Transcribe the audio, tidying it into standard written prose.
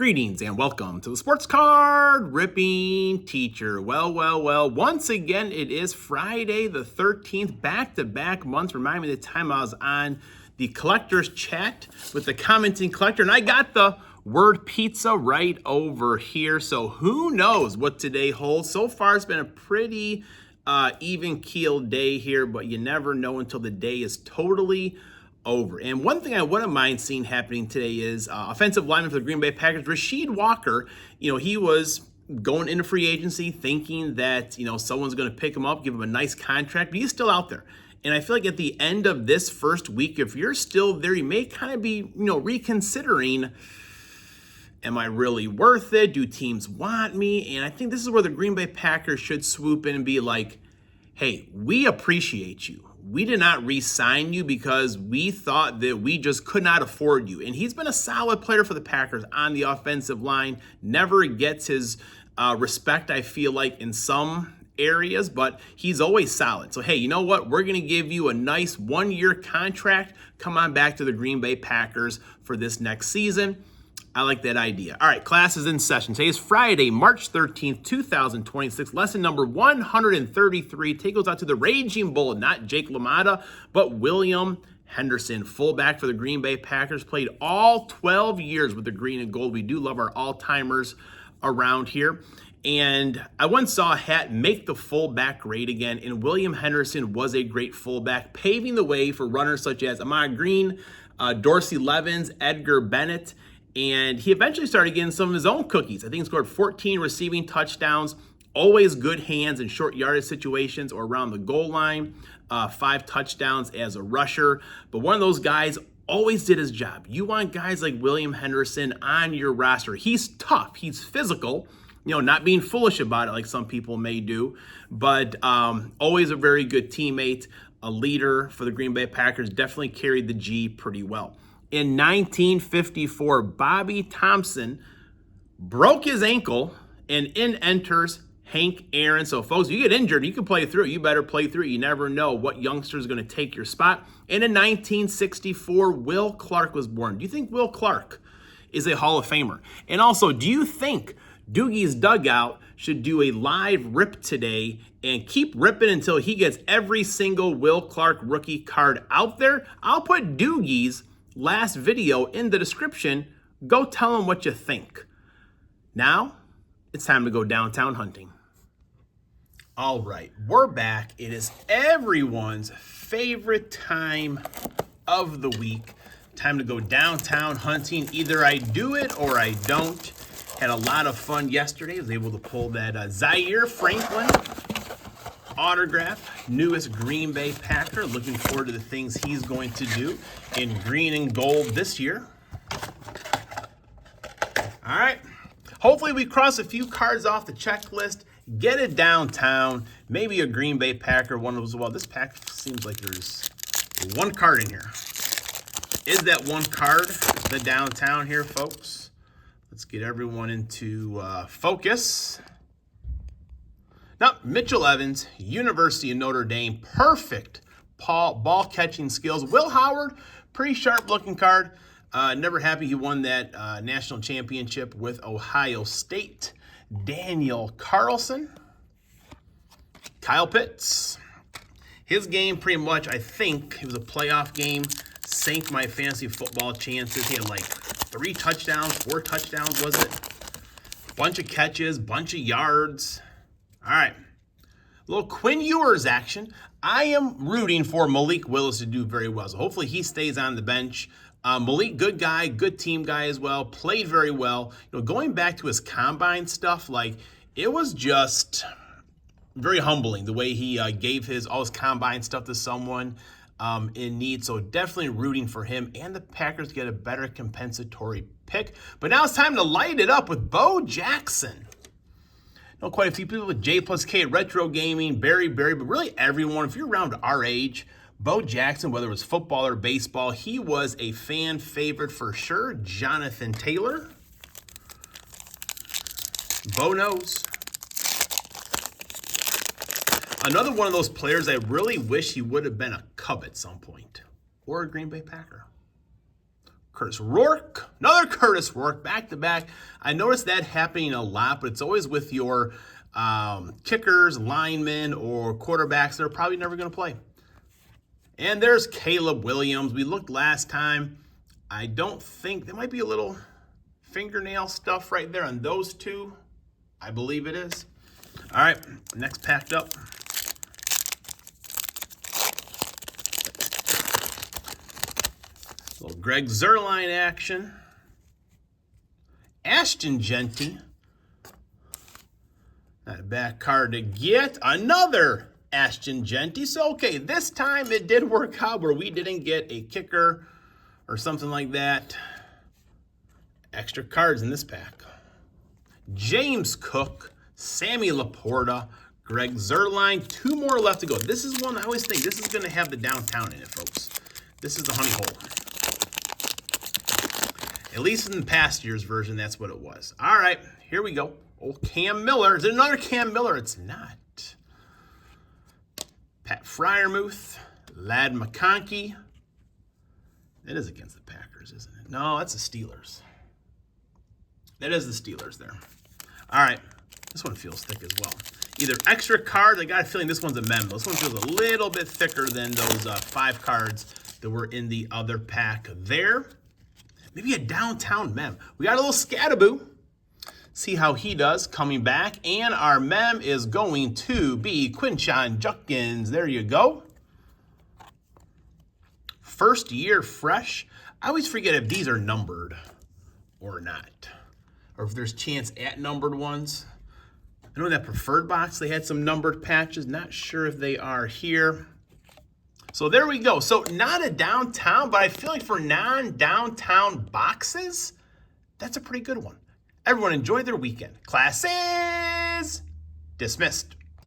Greetings and welcome to the Sports Card Ripping Teacher. Well, once again, it is Friday the 13th, back-to-back months. Remind me the time I was on the collector's chat with the commenting collector, and I got the word pizza right over here. So who knows what today holds. So far, it's been a pretty even-keeled day here, but you never know until the day is totally over. And one thing I wouldn't mind seeing happening today is offensive lineman for the Green Bay Packers, Rasheed Walker. He was going into free agency thinking that, someone's going to pick him up, give him a nice contract, but he's still out there. And I feel like at the end of this first week, if you're still there, you may kind of be, reconsidering, am I really worth it? Do teams want me? And I think this is where the Green Bay Packers should swoop in and be like, hey, we appreciate you. We did not re-sign you because we thought that we just could not afford you. And he's been a solid player for the Packers on the offensive line. Never gets his respect, I feel like, in some areas, but he's always solid. So, hey, you know what? We're going to give you a nice one-year contract. Come on back to the Green Bay Packers for this next season. I like that idea. All right, class is in session. Today is Friday, March 13th, 2026. Lesson number 133. Take goes out to the Raging Bull, not Jake LaMotta, but William Henderson, fullback for the Green Bay Packers. Played all 12 years with the green and gold. We do love our all-timers around here. And I once saw a hat make the fullback great again, and William Henderson was a great fullback, paving the way for runners such as Ahman Green, Dorsey Levens, Edgar Bennett, and he eventually started getting some of his own cookies. I think he scored 14 receiving touchdowns, always good hands in short yardage situations or around the goal line, 5 touchdowns as a rusher. But one of those guys always did his job. You want guys like William Henderson on your roster. He's tough, he's physical, not being foolish about it like some people may do, but always a very good teammate, a leader for the Green Bay Packers, definitely carried the G pretty well. In 1954, Bobby Thompson broke his ankle, and in enters Hank Aaron. So, folks, if you get injured, you can play through it. You better play through it. You never know what youngster is going to take your spot. And in 1964, Will Clark was born. Do you think Will Clark is a Hall of Famer? And also, do you think Doogie's Dugout should do a live rip today and keep ripping until he gets every single Will Clark rookie card out there? I'll put Doogie's last video in the description. Go tell him what you think. Now, it's time to go downtown hunting. All right, we're back. It is everyone's favorite time of the week. Time to go downtown hunting. Either I do it or I don't. Had a lot of fun yesterday. I was able to pull that Zaire Franklin autograph, newest Green Bay Packer. Looking forward to the things he's going to do in green and gold this year. All right. Hopefully we cross a few cards off the checklist, get it downtown, maybe a Green Bay Packer, one of those. Well, this pack seems like there's one card in here. Is that one card the downtown here, folks? Let's get everyone into focus. Now, Mitchell Evans, University of Notre Dame, perfect ball catching skills. Will Howard, pretty sharp looking card. Never happy he won that national championship with Ohio State. Daniel Carlson, Kyle Pitts. His game pretty much, I think, it was a playoff game, sank my fantasy football chances. He had like 3 touchdowns, 4 touchdowns, was it? Bunch of catches, bunch of yards. All right, a little Quinn Ewers action. I am rooting for Malik Willis to do very well. So hopefully he stays on the bench. Malik, good guy, good team guy as well. Played very well. Going back to his combine stuff, it was just very humbling the way he gave all his combine stuff to someone in need. So definitely rooting for him, and the Packers get a better compensatory pick. But now it's time to light it up with Bo Jackson. Quite a few people with J+K Retro Gaming, Barry, but really everyone, if you're around our age, Bo Jackson, whether it was football or baseball, he was a fan favorite for sure. Jonathan Taylor. Bo knows. Another one of those players I really wish he would have been a Cub at some point, or a Green Bay Packer. Curtis Rourke, another Curtis Rourke, back-to-back. I noticed that happening a lot, but it's always with your kickers, linemen, or quarterbacks that are probably never going to play. And there's Caleb Williams. We looked last time. I don't think, there might be a little fingernail stuff right there on those two. I believe it is. All right, next packed up. Little Greg Zuerlein action. Ashton Jeanty. Not a bad card to get. Another Ashton Jeanty. So, okay, this time it did work out where we didn't get a kicker or something like that. Extra cards in this pack. James Cook, Sammy Laporta, Greg Zuerlein. 2 more left to go. This is one I always think this is going to have the downtown in it, folks. This is the honey hole. At least in the past year's version, that's what it was. All right, here we go. Old Cam Miller. Is it another Cam Miller? It's not. Pat Freiermuth, Ladd McConkey. It is against the Packers, isn't it? No, that's the Steelers. That is the Steelers there. All right, this one feels thick as well. Either extra cards, I got a feeling this one's a memo. This one feels a little bit thicker than those 5 cards that were in the other pack there. Maybe a downtown mem. We got a little Scattaboo. See how he does coming back. And our mem is going to be Quinshon Judkins. There you go. First year fresh. I always forget if these are numbered or not. Or if there's chance at numbered ones. I know in that preferred box they had some numbered patches. Not sure if they are here. So there we go. So not a downtown, but I feel like for non-downtown boxes, that's a pretty good one. Everyone enjoy their weekend. Class is dismissed.